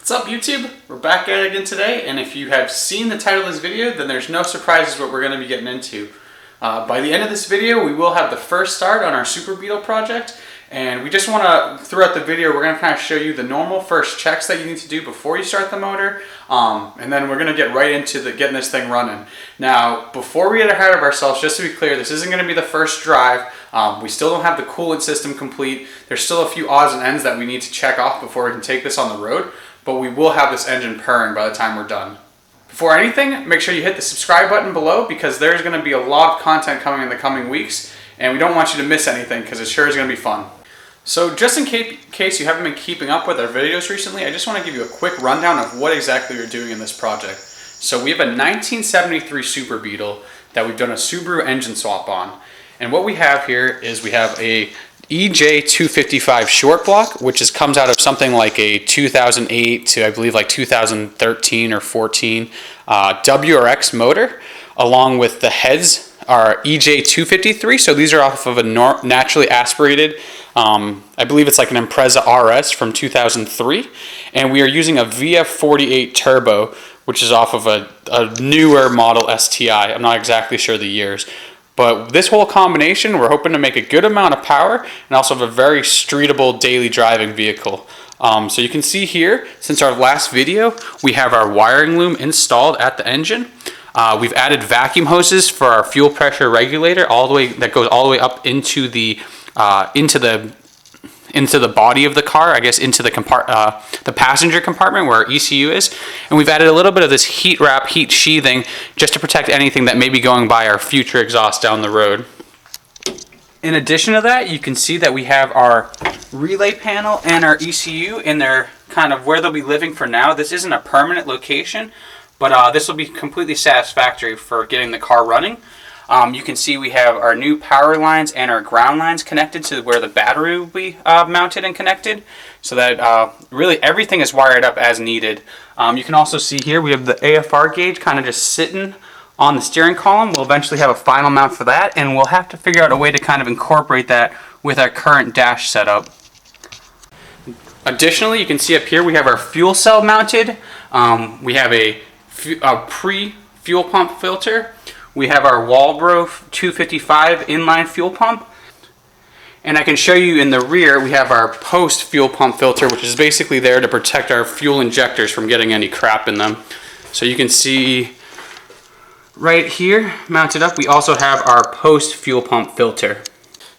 What's up YouTube? We're back at it again today, and if you have seen the title of this video, then there's no surprises what we're going to be getting into. By the end of this video, we will have the first start on our Super Beetle project, and we just want to, throughout the video, we're going to kind of show you the normal first checks that you need to do before you start the motor, and then we're going to get right into getting this thing running. Now, before we get ahead of ourselves, just to be clear, this isn't going to be the first drive. We still don't have the coolant system complete. There's still a few odds and ends that we need to check off before we can take this on the road, but we will have this engine purring by the time we're done. Before anything, make sure you hit the subscribe button below because there's going to be a lot of content coming in the coming weeks, and we don't want you to miss anything because it sure is going to be fun. So just in case you haven't been keeping up with our videos recently, I just want to give you a quick rundown of what exactly we're doing in this project. So we have a 1973 Super Beetle that we've done a Subaru engine swap on. And what we have here is we have a EJ255 short block, which comes out of something like a 2008 to I believe like 2013 or 14 WRX motor, along with the heads are EJ253. So these are off of a naturally aspirated, I believe it's like an Impreza RS from 2003. And we are using a VF48 turbo, which is off of a newer model STI. I'm not exactly sure the years. But this whole combination, we're hoping to make a good amount of power and also have a very streetable daily driving vehicle. So you can see here, since our last video, we have our wiring loom installed at the engine. We've added vacuum hoses for our fuel pressure regulator, that goes all the way up into the body of the car, I guess into the passenger compartment where our ECU is. And we've added a little bit of this heat wrap, heat sheathing, just to protect anything that may be going by our future exhaust down the road. In addition to that, you can see that we have our relay panel and our ECU in their kind of where they'll be living for now. This isn't a permanent location, but this will be completely satisfactory for getting the car running. You can see we have our new power lines and our ground lines connected to where the battery will be mounted and connected, so that really everything is wired up as needed. You can also see here we have the AFR gauge kind of just sitting on the steering column. We'll eventually have a final mount for that, and we'll have to figure out a way to kind of incorporate that with our current dash setup. Additionally, you can see up here we have our fuel cell mounted. We have a pre-fuel pump filter. We have our Walbro 255 inline fuel pump. And I can show you in the rear, we have our post fuel pump filter, which is basically there to protect our fuel injectors from getting any crap in them. So you can see right here, mounted up, we also have our post fuel pump filter.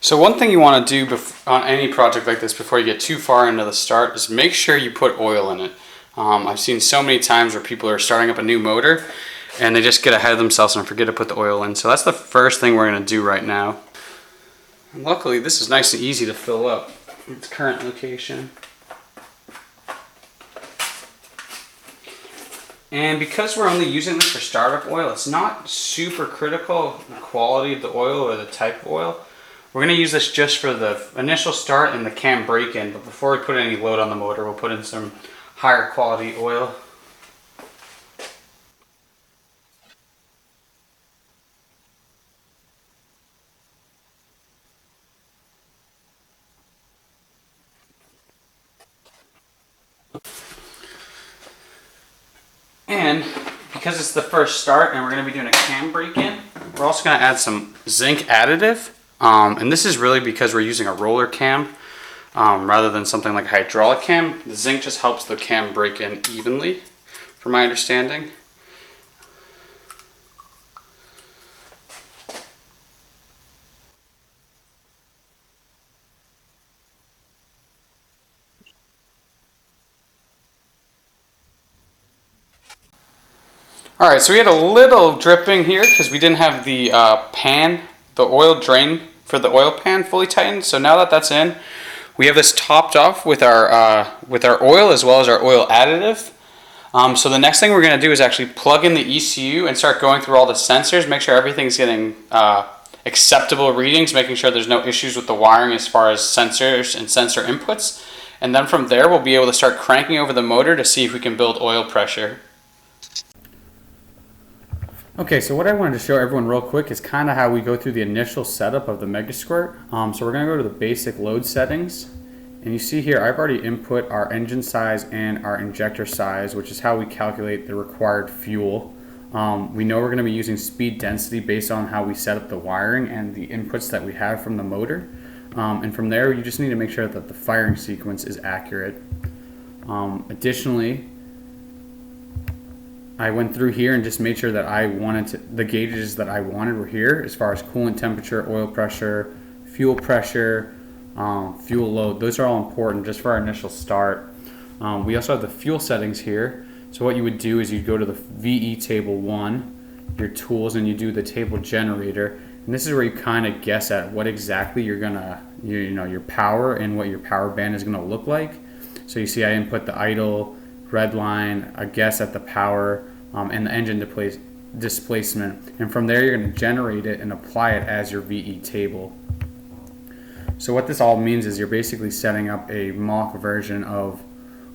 So one thing you want to do on any project like this before you get too far into the start is make sure you put oil in it. I've seen so many times where people are starting up a new motor and they just get ahead of themselves and forget to put the oil in. So that's the first thing we're going to do right now. And luckily, this is nice and easy to fill up its current location. And because we're only using this for startup oil, it's not super critical the quality of the oil or the type of oil. We're going to use this just for the initial start and the cam break-in, but before we put any load on the motor, we'll put in some higher quality oil. And because it's the first start and we're going to be doing a cam break-in, we're also going to add some zinc additive. And this is really because we're using a roller cam rather than something like a hydraulic cam. The zinc just helps the cam break in evenly, from my understanding. Alright, so we had a little dripping here because we didn't have the the oil drain for the oil pan fully tightened. So now that that's in, we have this topped off with our oil as well as our oil additive. So the next thing we're going to do is actually plug in the ECU and start going through all the sensors, make sure everything's getting acceptable readings, making sure there's no issues with the wiring as far as sensors and sensor inputs. And then from there, we'll be able to start cranking over the motor to see if we can build oil pressure. Okay, so what I wanted to show everyone real quick is kind of how we go through the initial setup of the Mega Squirt. So we're going to go to the basic load settings, And you see here, I've already input our engine size and our injector size, which is how we calculate the required fuel. We know we're going to be using speed density based on how we set up the wiring and the inputs that we have from the motor. And from there, you just need to make sure that the firing sequence is accurate. Additionally, I went through here and just made sure that the gauges that I wanted were here as far as coolant temperature, oil pressure, fuel pressure, fuel load. Those are all important just for our initial start. We also have the fuel settings here. So what you would do is you go to the VE table 1, your tools, and you do the table generator. And this is where you kind of guess at what exactly you're gonna, your power and what your power band is gonna look like. So you see I input the idle, red line, a guess at the power, and the engine displacement. And from there you're gonna generate it and apply it as your VE table. So what this all means is you're basically setting up a mock version of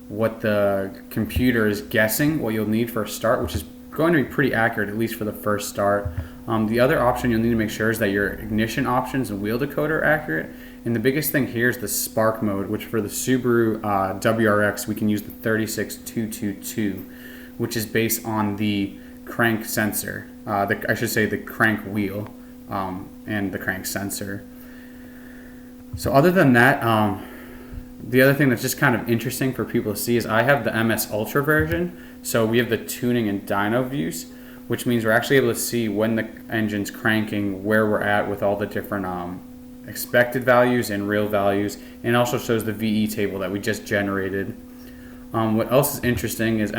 what the computer is guessing what you'll need for a start, which is going to be pretty accurate, at least for the first start. The other option you'll need to make sure is that your ignition options and wheel decoder are accurate. And the biggest thing here is the spark mode, which for the Subaru WRX, we can use the 36222, which is based on the crank sensor. The crank wheel and the crank sensor. So other than that, the other thing that's just kind of interesting for people to see is I have the MS Ultra version. So we have the tuning and dyno views, which means we're actually able to see when the engine's cranking, where we're at with all the different expected values and real values, and it also shows the VE table that we just generated. What else is interesting is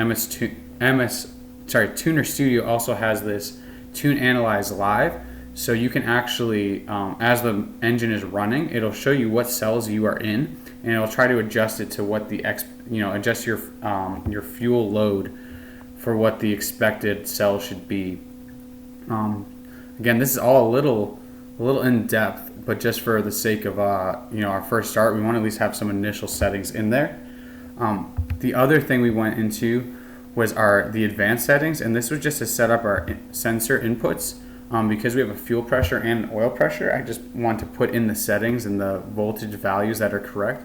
Tuner Studio also has this Tune Analyze Live. So you can actually, as the engine is running, it'll show you what cells you are in, and it'll try to adjust it to what adjust your fuel load for what the expected cell should be. Again, this is all a little in depth, but just for the sake of our first start, we want to at least have some initial settings in there. The other thing we went into was the advanced settings, and this was just to set up our sensor inputs. Because we have a fuel pressure and oil pressure, I just want to put in the settings and the voltage values that are correct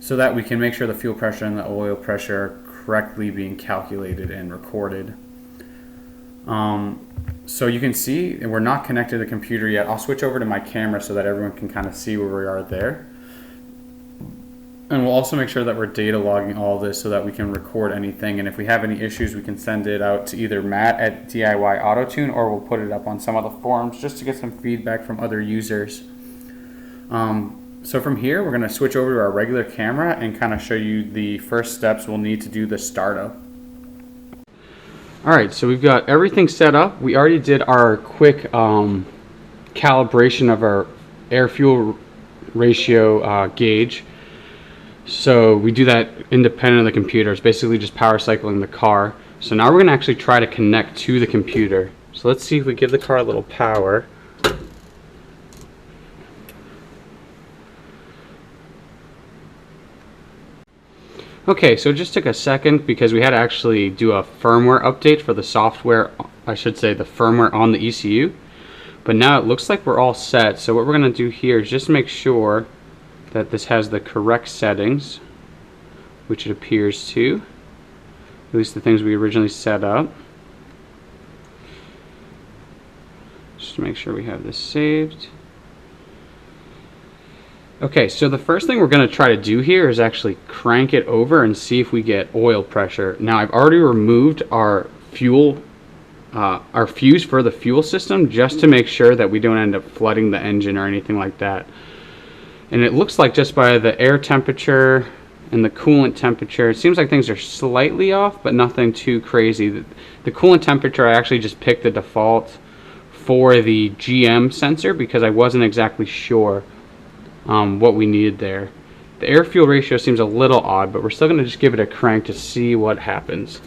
so that we can make sure the fuel pressure and the oil pressure are correctly being calculated and recorded. So you can see we're not connected to the computer yet. I'll switch over to my camera so that everyone can kind of see where we are there. And we'll also make sure that we're data logging all this so that we can record anything. And if we have any issues, we can send it out to either Matt at DIY Autotune, or we'll put it up on some of the forums just to get some feedback from other users. So from here, we're going to switch over to our regular camera and kind of show you the first steps we'll need to do the startup. All right, so we've got everything set up. We already did our quick calibration of our air-fuel ratio gauge. So we do that independent of the computer. It's basically just power cycling the car. So now we're going to actually try to connect to the computer. So let's see if we give the car a little power. Okay, so it just took a second because we had to actually do a firmware update for the software, I should say the firmware on the ECU. But now it looks like we're all set. So what we're going to do here is just make sure that this has the correct settings, which it appears to, at least the things we originally set up. Just to make sure we have this saved. Okay, so the first thing we're going to try to do here is actually crank it over and see if we get oil pressure. Now I've already removed our fuse for the fuel system just to make sure that we don't end up flooding the engine or anything like that. And it looks like just by the air temperature and the coolant temperature, it seems like things are slightly off, but nothing too crazy. The coolant temperature, I actually just picked the default for the GM sensor because I wasn't exactly sure what we needed there. The air-fuel ratio seems a little odd, but we're still going to just give it a crank to see what happens.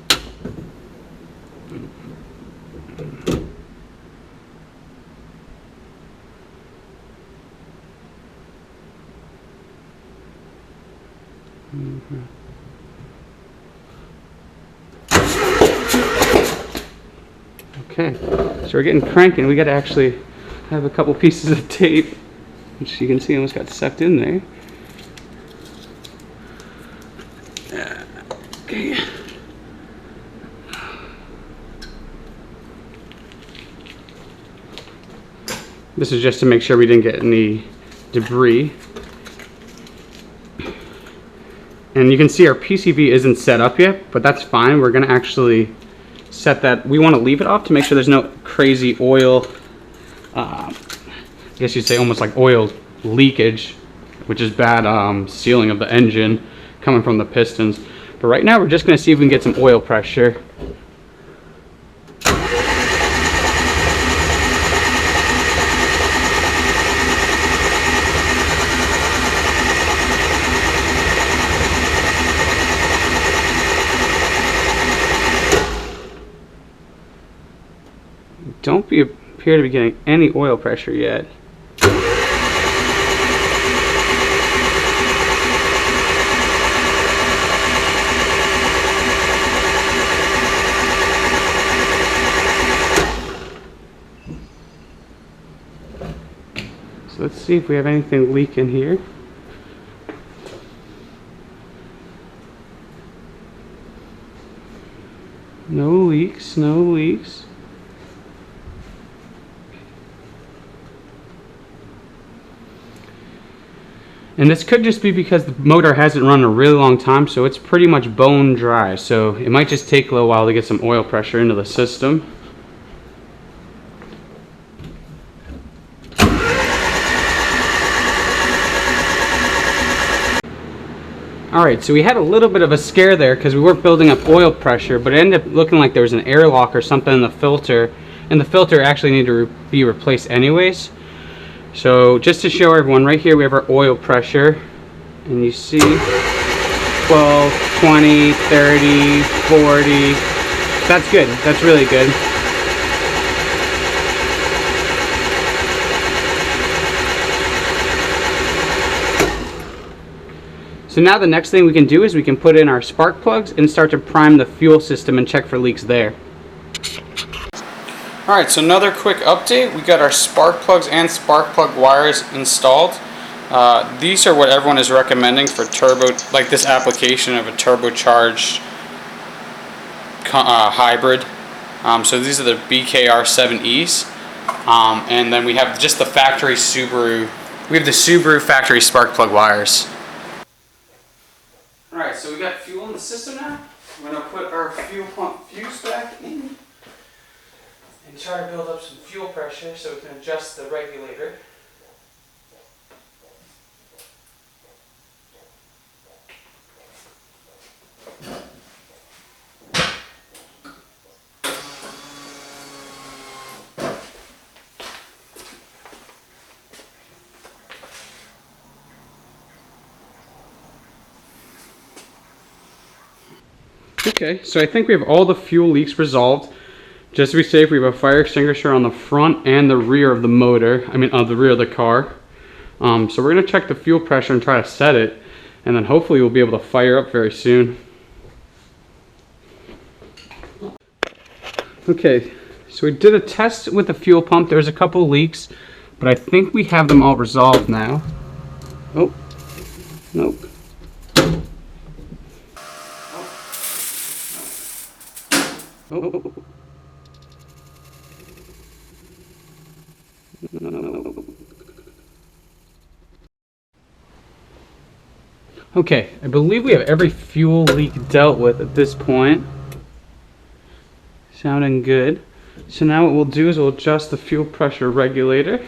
Okay, so we're getting cranking. We got to actually have a couple pieces of tape, which you can see almost got sucked in there. This is just to make sure we didn't get any debris. And you can see our PCV isn't set up yet, but that's fine. We're gonna actually set that. We want to leave it off to make sure there's no crazy oil, I guess you'd say almost like oil leakage, which is bad sealing of the engine coming from the pistons. But right now we're just gonna see if we can get some oil pressure. Don't appear to be getting any oil pressure yet. So let's see if we have anything leaking here. No leaks, no leaks. And this could just be because the motor hasn't run in a really long time, so it's pretty much bone dry. So it might just take a little while to get some oil pressure into the system. Alright, so we had a little bit of a scare there because we weren't building up oil pressure, but it ended up looking like there was an airlock or something in the filter, and the filter actually needed to be replaced anyways. So just to show everyone, right here we have our oil pressure, and you see 12, 20, 30, 40. That's good. That's really good. So now the next thing we can do is we can put in our spark plugs and start to prime the fuel system and check for leaks there. Alright, so another quick update. We got our spark plugs and spark plug wires installed. These are what everyone is recommending for turbo, like this application of a turbocharged hybrid. So these are the BKR7Es. And then we have just the factory Subaru. We have the Subaru factory spark plug wires. Alright, so we got fuel in the system now. I'm going to put our fuel pump fuse back in and try to build up some fuel pressure so we can adjust the regulator. Okay, so I think we have all the fuel leaks resolved. Just to be safe, we have a fire extinguisher on the front and the rear of the motor, the rear of the car. So we're going to check the fuel pressure and try to set it, and then hopefully we'll be able to fire up very soon. Okay, so we did a test with the fuel pump. There's a couple leaks, but I think we have them all resolved now. Oh, nope. Oh. Okay, I believe we have every fuel leak dealt with at this point. Sounding good. So now what we'll do is we'll adjust the fuel pressure regulator.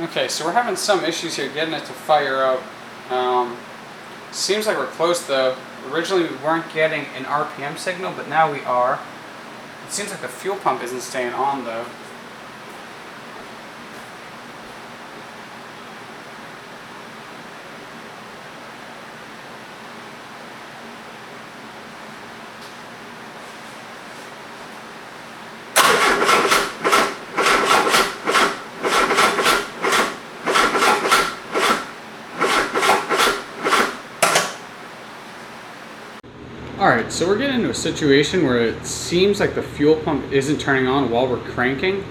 Okay, so we're having some issues here getting it to fire up. Seems like we're close though. Originally we weren't getting an RPM signal, but now we are. It seems like the fuel pump isn't staying on though. Alright, so we're getting into a situation where it seems like the fuel pump isn't turning on while we're cranking.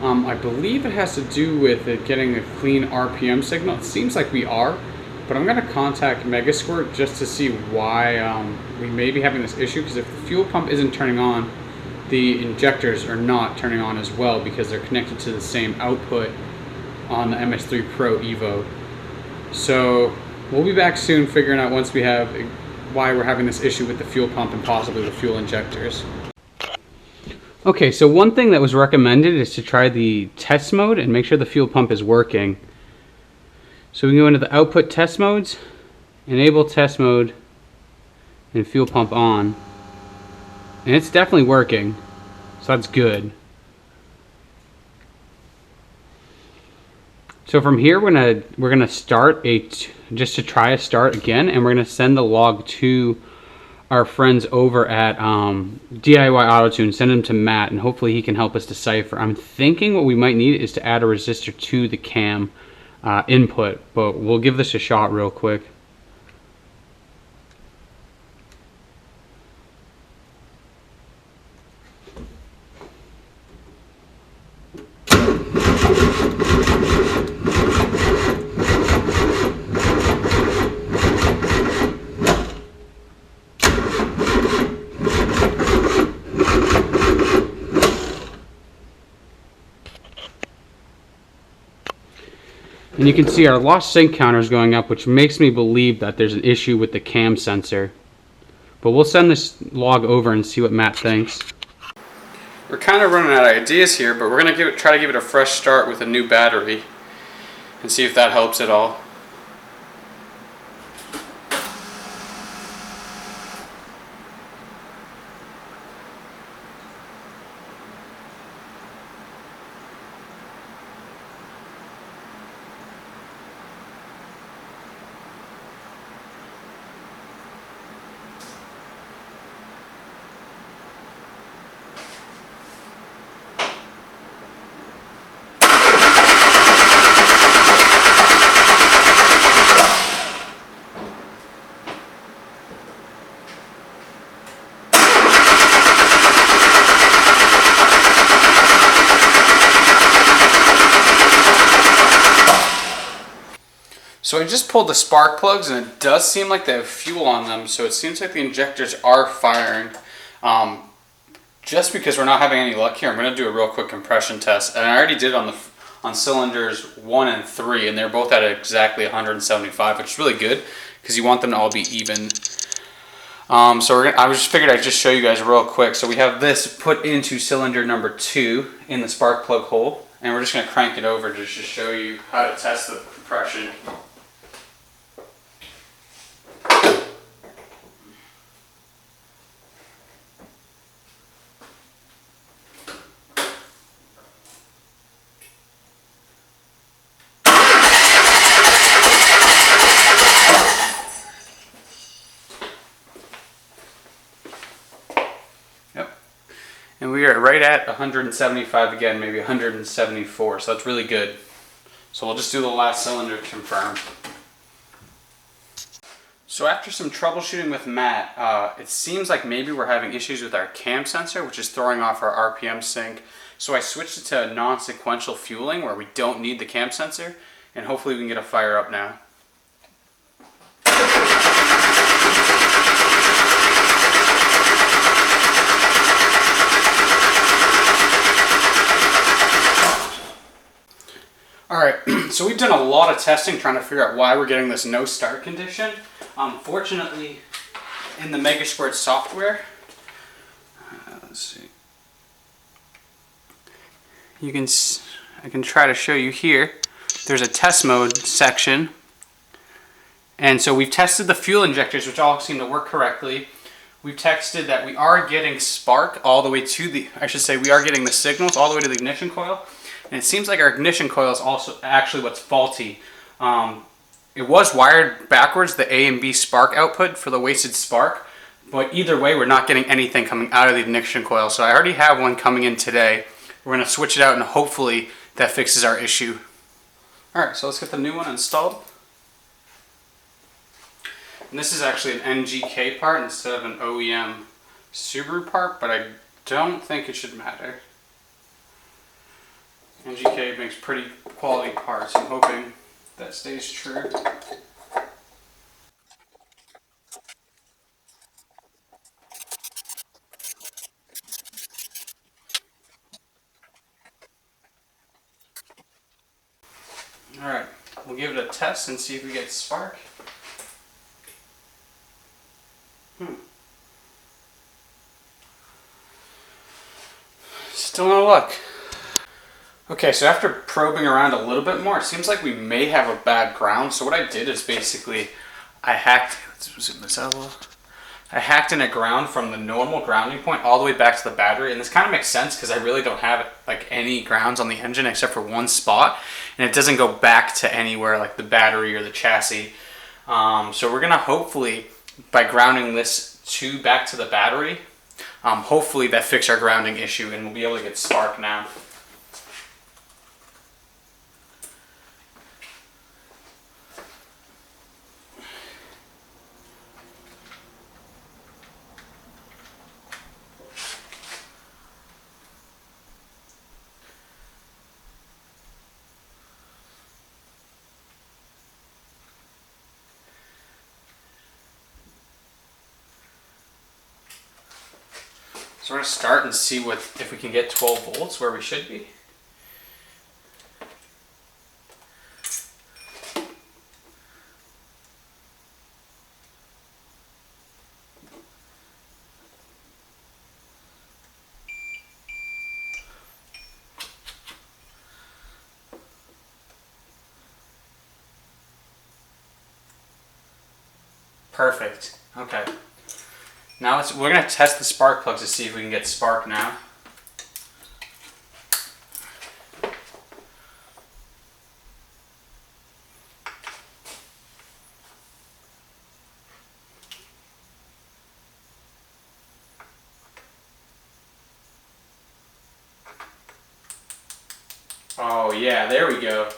I believe it has to do with it getting a clean RPM signal. It seems like we are, but I'm going to contact Megasquirt just to see why we may be having this issue, because if the fuel pump isn't turning on, the injectors are not turning on as well because they're connected to the same output on the MS3 Pro Evo. So we'll be back soon figuring out once we have why we're having this issue with the fuel pump and possibly the fuel injectors. Okay, so one thing that was recommended is to try the test mode and make sure the fuel pump is working. So we can go into the output test modes, enable test mode, and fuel pump on. And it's definitely working, so that's good. So from here we're gonna start just to try a start again, and we're gonna send the log to our friends over at DIY Autotune. Send them to Matt, and hopefully he can help us decipher. I'm thinking what we might need is to add a resistor to the cam input, but we'll give this a shot real quick. And you can see our lost sync counter is going up, which makes me believe that there's an issue with the cam sensor. But we'll send this log over and see what Matt thinks. We're kind of running out of ideas here, but we're going to try to give it a fresh start with a new battery and see if that helps at all. So I just pulled the spark plugs, and it does seem like they have fuel on them, so it seems like the injectors are firing. Just because we're not having any luck here, I'm going to do a real quick compression test, and I already did on cylinders 1 and 3, and they're both at exactly 175, which is really good because you want them to all be even. I just figured I'd just show you guys real quick. So we have this put into cylinder number 2 in the spark plug hole, and we're just going to crank it over just to show you how to test the compression. And we are right at 175 again, maybe 174, so that's really good. So we'll just do the last cylinder to confirm. So after some troubleshooting with Matt, it seems like maybe we're having issues with our cam sensor, which is throwing off our RPM sync. So I switched it to non-sequential fueling where we don't need the cam sensor, and hopefully we can get a fire up now. Alright, so we've done a lot of testing trying to figure out why we're getting this no start condition. Fortunately, in the Megasquirt software, let's see, I can try to show you here, there's a test mode section, and so we've tested the fuel injectors, which all seem to work correctly. We've tested that we are getting spark all the way to the, we are getting the signals all the way to the ignition coil. And it seems like our ignition coil is also actually what's faulty. It was wired backwards, the A and B spark output for the wasted spark, but either way we're not getting anything coming out of the ignition coil. So I already have one coming in today. We're going to switch it out and hopefully that fixes our issue. Alright, so let's get the new one installed. And this is actually an NGK part instead of an OEM Subaru part, but I don't think it should matter. NGK makes pretty quality parts. I'm hoping that stays true. Alright, we'll give it a test and see if we get spark. Still no luck. Okay, so after probing around a little bit more, it seems like we may have a bad ground. So what I did is basically, I hacked in a ground from the normal grounding point all the way back to the battery. And this kind of makes sense because I really don't have like any grounds on the engine except for one spot. And it doesn't go back to anywhere like the battery or the chassis. So we're gonna hopefully, by grounding this back to the battery, hopefully that fixes our grounding issue and we'll be able to get spark now. So we're going to start and see if we can get 12 volts where we should be. Perfect. Okay. Now we're going to test the spark plugs to see if we can get spark now. Oh yeah, there we go.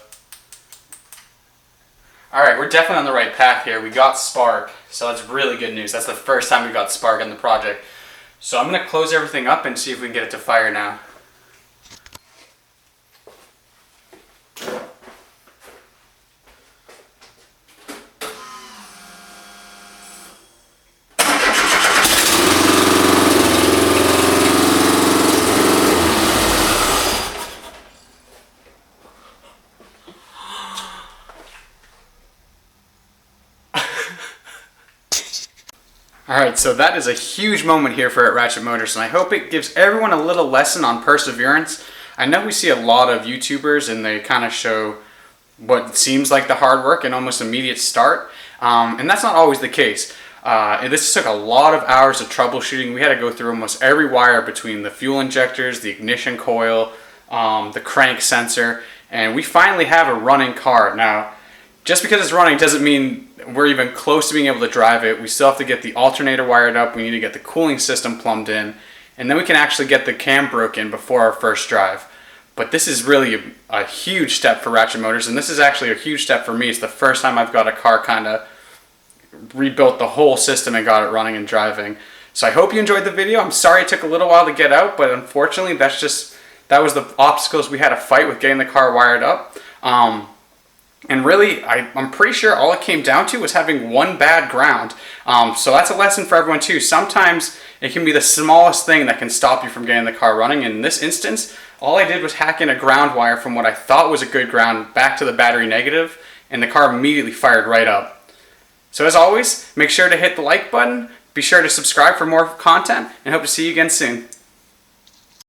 Alright, we're definitely on the right path here. We got spark, so that's really good news. That's the first time we got spark on the project. So I'm going to close everything up and see if we can get it to fire now. Alright, so that is a huge moment here for Ratchet Motors, and I hope it gives everyone a little lesson on perseverance. I know we see a lot of YouTubers and they kind of show what seems like the hard work and almost immediate start, and that's not always the case. And this took a lot of hours of troubleshooting. We had to go through almost every wire between the fuel injectors, the ignition coil, the crank sensor, and we finally have a running car. Now, just because it's running doesn't mean we're even close to being able to drive it. We still have to get the alternator wired up, we need to get the cooling system plumbed in, and then we can actually get the cam broken before our first drive. But this is really a huge step for Ratchet Motors, and this is actually a huge step for me. It's the first time I've got a car kind of rebuilt the whole system and got it running and driving. So I hope you enjoyed the video. I'm sorry it took a little while to get out, but unfortunately that was the obstacles we had to fight with getting the car wired up. And really, I'm pretty sure all it came down to was having one bad ground. So that's a lesson for everyone too. Sometimes it can be the smallest thing that can stop you from getting the car running. In this instance, all I did was hack in a ground wire from what I thought was a good ground back to the battery negative, and the car immediately fired right up. So as always, make sure to hit the like button, be sure to subscribe for more content, and hope to see you again soon.